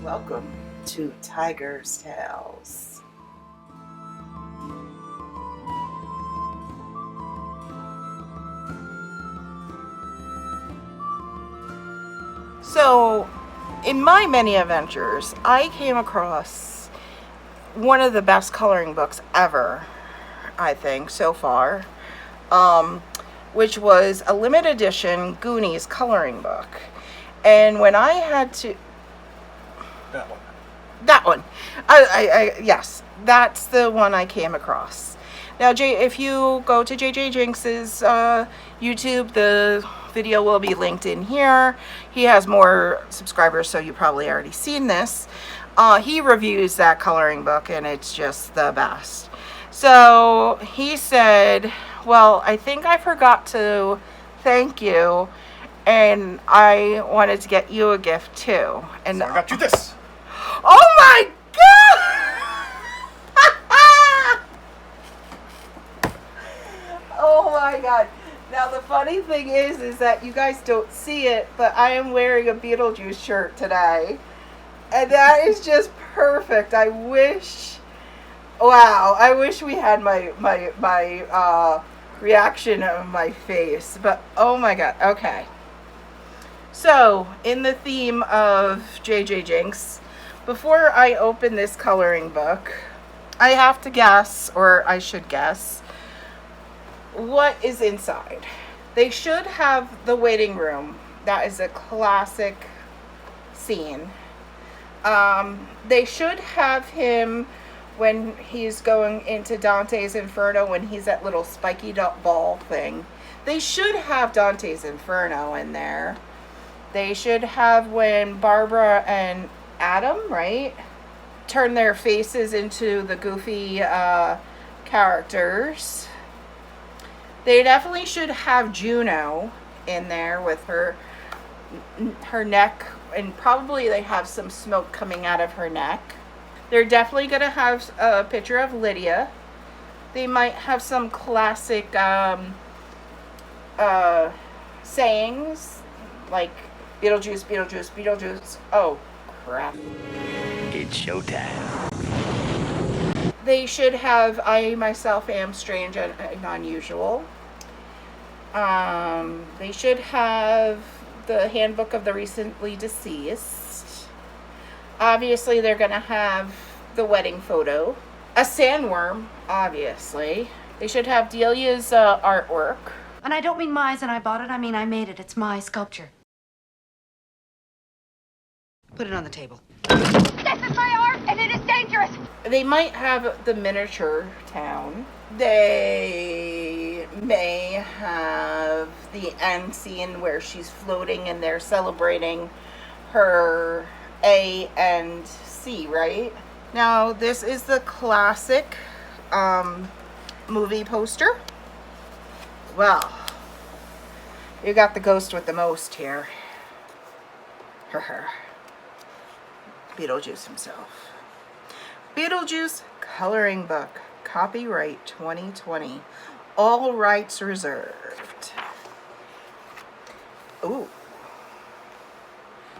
Welcome to Tiger's Tales. So, in my many adventures, I came across one of the best coloring books ever, I think, so far, which was a limited edition Goonies coloring book. And when I had to... That one. Yes, that's the one I came across. Now, if you go to JJJINK's YouTube, the video will be linked in here. He has more subscribers, so you probably already seen this. He reviews that coloring book, and it's just the best. So he said, well, I think I forgot to thank you, and I wanted to get you a gift too. And so I got you this. Oh my god! Oh my god. Now the funny thing is that you guys don't see it, but I am wearing a Beetlejuice shirt today. And that is just perfect. I wish we had my reaction of my face. But oh my god. Okay. So, in the theme of JJJINK's, before I open this coloring book, I have to guess, or I should guess, what is inside. They should have the waiting room. That is a classic scene. They should have him when he's going into Dante's Inferno, when he's that little spiky ball thing. They should have Dante's Inferno in there. They should have when Barbara and Adam, right, turn their faces into the goofy characters. They definitely should have Juno in there with her neck, and probably they have some smoke coming out of her neck. They're definitely going to have a picture of Lydia. They might have some classic sayings like Beetlejuice, Beetlejuice, Beetlejuice. Oh, crap. It's showtime. They should have I Myself Am Strange and Unusual. They should have the Handbook of the Recently Deceased. Obviously, they're going to have the wedding photo. A sandworm, obviously. They should have Delia's artwork. And I don't mean mine and I bought it. I mean I made it. It's my sculpture. Put it on the table. This is my art, and it is dangerous. They might have the miniature town. They may have the end scene where she's floating and they're celebrating her A and C, right? Now, this is the classic movie poster. Well, you got the ghost with the most here. Beetlejuice himself. Beetlejuice coloring book, copyright 2020, all rights reserved. Ooh.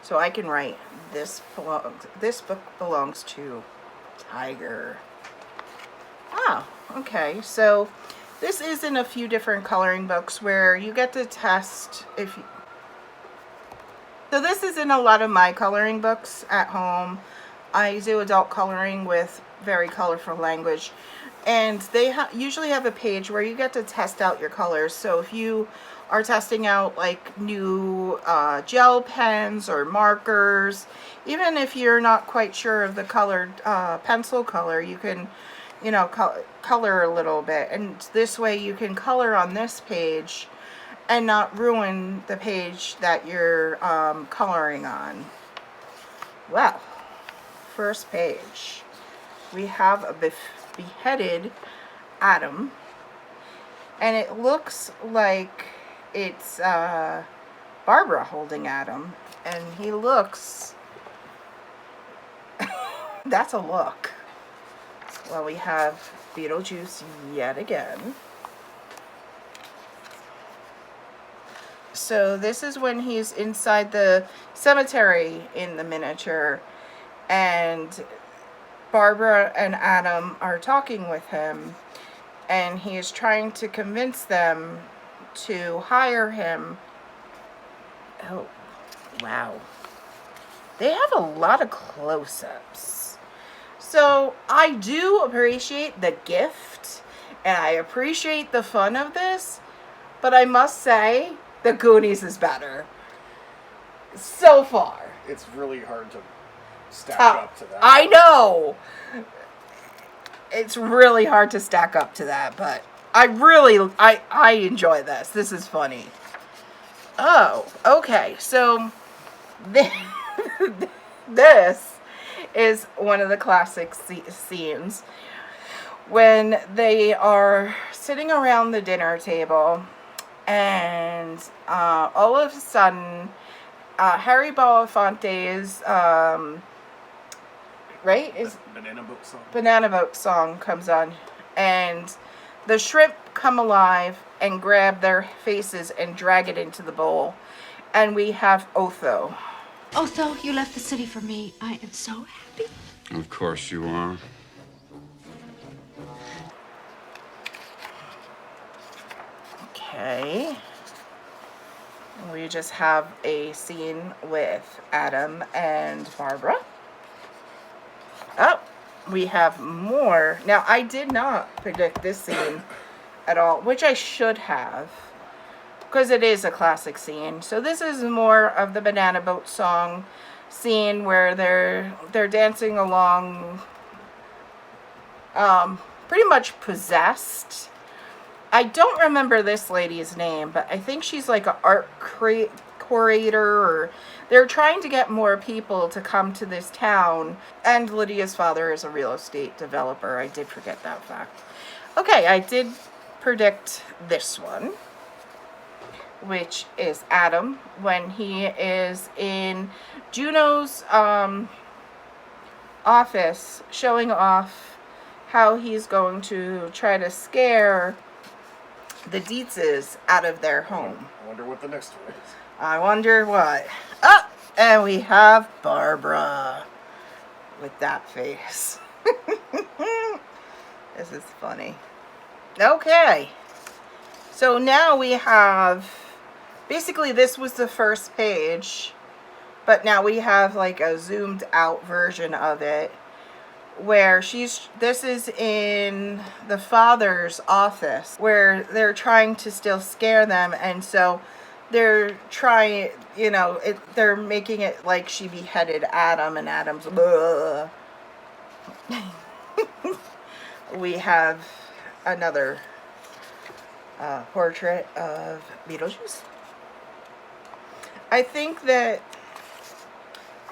So I can write this book belongs to Tiger. Ah, okay. So this is in a few different coloring books where you get to test if you... So this is in a lot of my coloring books at home. I do adult coloring with very colorful language. And they usually have a page where you get to test out your colors. So if you are testing out like new gel pens or markers, even if you're not quite sure of the colored pencil color, you can, you know, color a little bit. And this way you can color on this page and not ruin the page that you're coloring on. Well, first page. We have a beheaded Adam. And it looks like it's Barbara holding Adam. And he looks... That's a look. Well, we have Beetlejuice yet again. So this is when he's inside the cemetery in the miniature. and Barbara and Adam are talking with him, and he is trying to convince them to hire him. Oh, wow. They have a lot of close-ups. So I do appreciate the gift, and I appreciate the fun of this, but I must say, the Goonies is better. So far. It's really hard to stack Oh, up to that. I know. It's really hard to stack up to that, but I enjoy this. This is funny. Oh, okay. So this is one of the classic scenes when they are sitting around the dinner table, and all of a sudden Harry Belafonte's right? Is Banana Boat song comes on, and the shrimp come alive and grab their faces and drag it into the bowl, and we have Otho. Otho, you left the city for me. I am so happy. Of course you are. Okay. We just have a scene with Adam and Barbara. Oh, we have more. Now, I did not predict this scene at all, which I should have, because it is a classic scene. So this is more of the Banana Boat song scene where they're dancing along, pretty much possessed. I don't remember this lady's name, but I think she's like an art curator, or they're trying to get more people to come to this town. And Lydia's father is a real estate developer. I did forget that fact. Okay, I did predict this one, which is Adam when he is in Juno's office showing off how he's going to try to scare the Dietzes out of their home. I wonder what the next one is. I wonder what. Oh, and we have Barbara with that face. This is funny. Okay. So now we have, basically this was the first page, but now we have like a zoomed out version of it where this is in the father's office where they're trying to still scare them, and so they're trying, they're making it like she beheaded Adam, and Adam's we have another portrait of Beetlejuice. I think that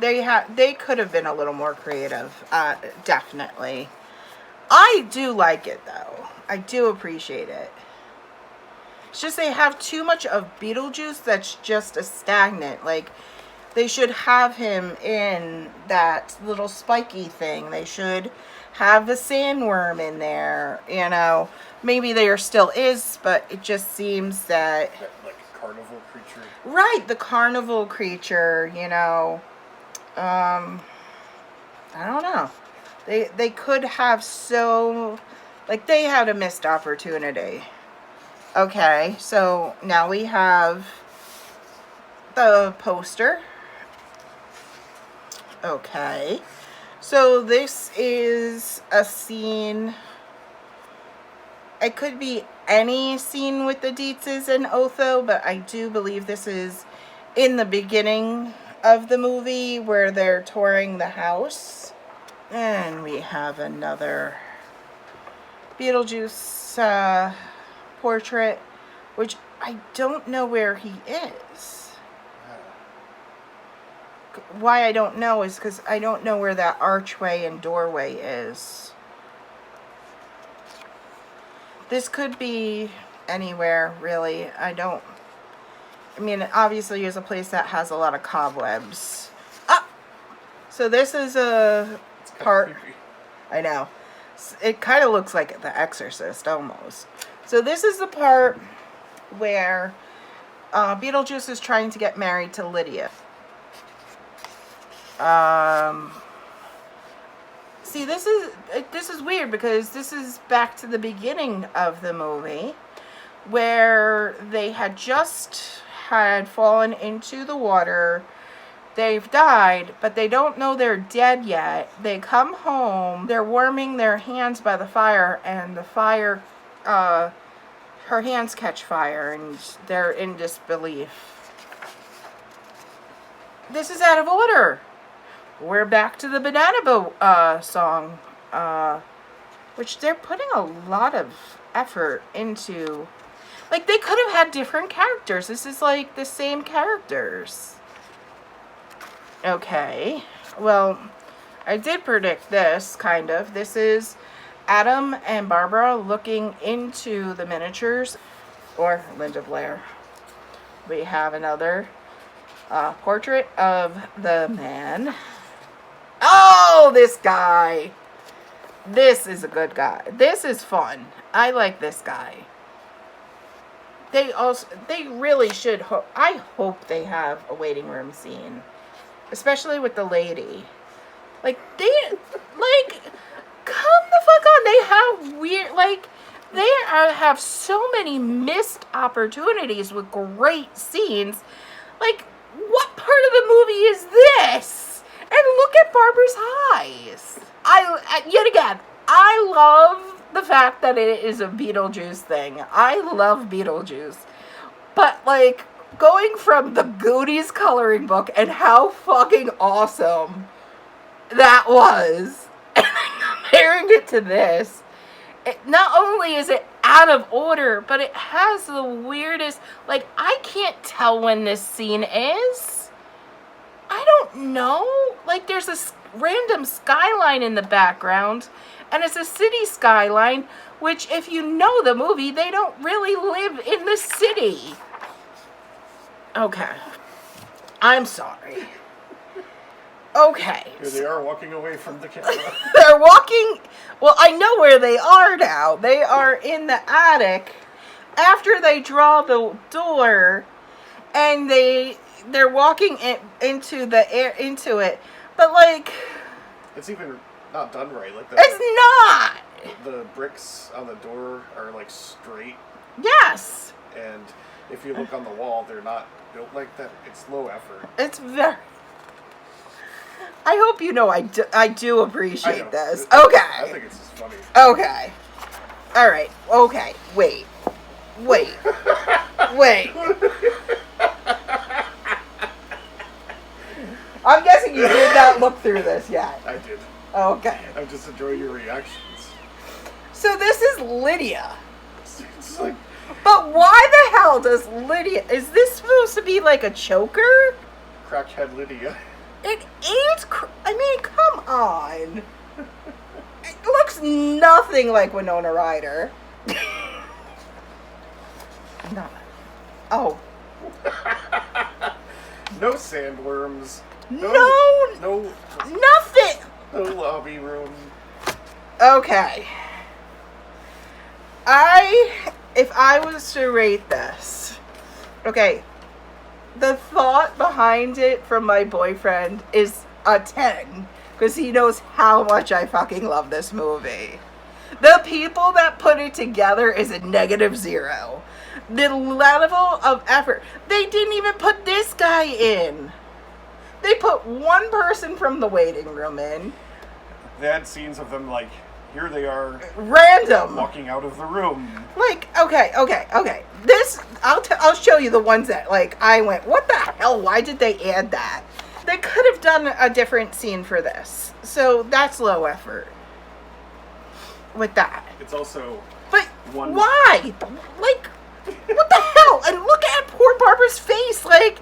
they could have been a little more creative, definitely. I do like it though. I do appreciate it. It's just they have too much of Beetlejuice that's just a stagnant. Like, they should have him in that little spiky thing. They should have the sandworm in there, Maybe there still is, but it just seems that... Like a carnival creature? Right, the carnival creature, I don't know. They could have they had a missed opportunity. Okay, so now we have the poster. Okay, so this is a scene. It could be any scene with the Dietzes and Otho, but I do believe this is in the beginning of the movie where they're touring the house. And we have another Beetlejuice portrait, which I don't know where he is. Why I don't know is because I don't know where that archway and doorway is. This could be anywhere, really. Obviously it's a place that has a lot of cobwebs. Ah! So this is a part... I know. It kind of looks like The Exorcist, almost. So this is the part where Beetlejuice is trying to get married to Lydia. See, this is weird because this is back to the beginning of the movie where they had fallen into the water. They've died, but they don't know they're dead yet. They come home, they're warming their hands by the fire, and the fire, her hands catch fire, and they're in disbelief. This is out of order. We're back to the Banana Boat song, which they're putting a lot of effort into. Like, they could have had different characters. This is like the same characters. Okay, well, I did predict this, kind of. This is Adam and Barbara looking into the miniatures, or Linda Blair. We have another portrait of the man. Oh, this guy. This is a good guy. This is fun. I like this guy. They really should, I hope they have a waiting room scene. Especially with the lady. Like, come the fuck on. They have weird, have so many missed opportunities with great scenes. Like, what part of the movie is this? And look at Barbara's eyes. Yet again, I love the fact that it is a Beetlejuice thing. I love Beetlejuice. But, like, going from the Goonies coloring book and how fucking awesome that was, and comparing it to this, not only is it out of order, but it has the weirdest, like, I can't tell when this scene is. I don't know. Like, there's a random skyline in the background, and it's a city skyline, which, if you know the movie, they don't really live in the city. Okay. I'm sorry. Okay. Here they are walking away from the camera. They're walking... Well, I know where they are now. They are in the attic after they draw the door, and they're walking into it. But, like... It's even not done right. Like it's not! The bricks on the door are, like, straight. Yes! And if you look on the wall, they're not built like that. It's low effort. It's very... I hope you know I do appreciate this. Okay. I think it's just funny. Okay. Alright. Okay. Wait. I'm guessing you did not look through this yet. I did. Okay. I'm just enjoying your reactions. So this is Lydia. It's like... But why the hell does Lydia... Is this supposed to be like a choker? Crackhead Lydia. It is... I mean, come on. It looks nothing like Winona Ryder. No. Oh. No sandworms. No. Nothing. No lobby room. Okay. If I was to rate this, okay, the thought behind it from my boyfriend is a 10, because he knows how much I fucking love this movie. The people that put it together is a -0. The level of effort. They didn't even put this guy in. They put one person from the waiting room in. They had scenes of them, like, here they are. Random. Walking out of the room. Like, okay. This, I'll show you the ones that, like, I went, what the hell? Why did they add that? They could have done a different scene for this. So that's low effort. With that. It's also... But why? Like, what the hell? And look at poor Barbara's face. Like,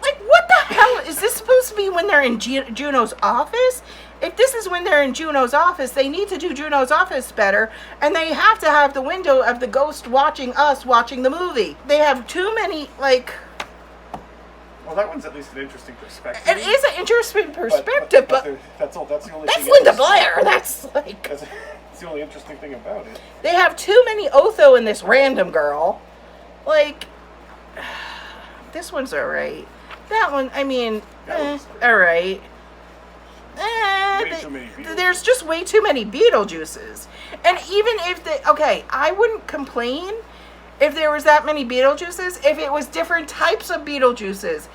what the hell? Is this supposed to be when they're in Juno's office? If this is when they're in Juno's office, they need to do Juno's office better, and they have to have the window of the ghost watching us watching the movie. They have too many, like... Well, that one's at least an interesting perspective. It is an interesting perspective, but that's all. That's the only. That's thing Linda Blair. That's like... That's the only interesting thing about it. They have too many Otho in this random girl. Like, this one's alright. That one, I mean, alright. way too many Beetlejuices. there's just way too many Beetlejuices. And even if I wouldn't complain if there was that many Beetlejuices, if it was different types of Beetlejuices.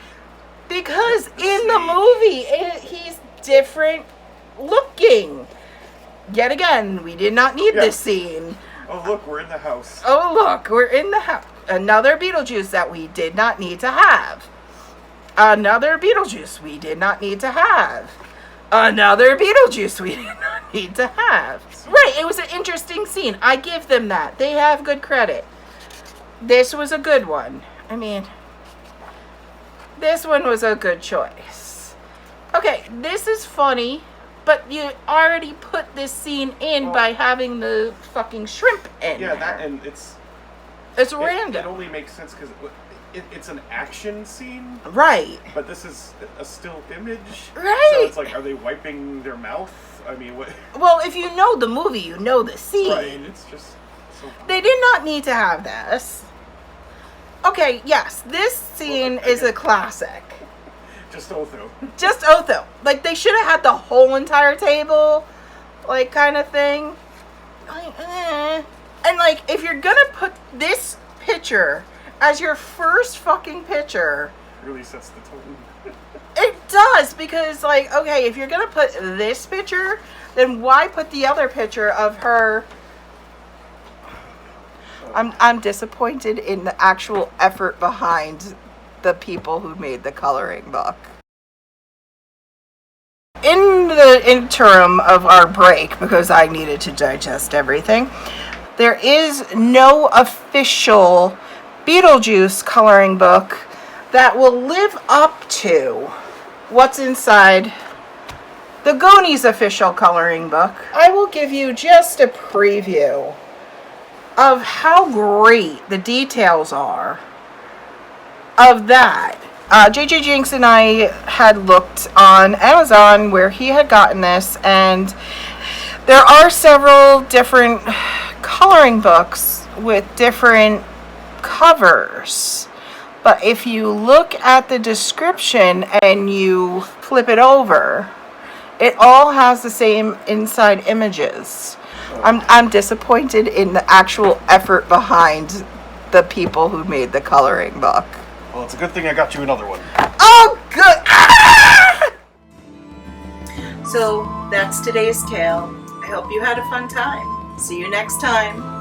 Because in the movie, he's different looking. Yet again, we did not need this scene. Oh, look, we're in the house. Oh, look, we're in the house. Another Beetlejuice that we did not need to have. Another Beetlejuice we did not need to have. Another Beetlejuice we did not need to have. Right, it was an interesting scene. I give them that. They have good credit. This was a good one. I mean, this one was a good choice. Okay, this is funny, but you already put this scene in by having the fucking shrimp in. Yeah, there. and it's random. It only makes sense because it's an action scene. Right. But this is a still image. Right. So it's like, are they wiping their mouth? I mean, what? Well, if you know the movie, you know the scene. Right. It's just so. They did not need to have this. Okay, yes, this scene is a classic. Just Otho. Just Otho. Like, they should have had the whole entire table, like, kind of thing. Like, And, like, if you're gonna put this picture as your first fucking picture, Really sets the tone. it does, because, like, okay, if you're gonna put this picture, then why put the other picture of her? I'm disappointed in the actual effort behind the people who made the coloring book. In the interim of our break, because I needed to digest everything, there is no official Beetlejuice coloring book that will live up to what's inside the Goonies official coloring book. I will give you just a preview of how great the details are of that. JJJINK and I had looked on Amazon where he had gotten this, and there are several different coloring books with different covers. But if you look at the description and you flip it over, it all has the same inside images. I'm disappointed in the actual effort behind the people who made the coloring book. Well, it's a good thing I got you another one. Oh, good! Ah! So, that's today's tale. I hope you had a fun time. See you next time.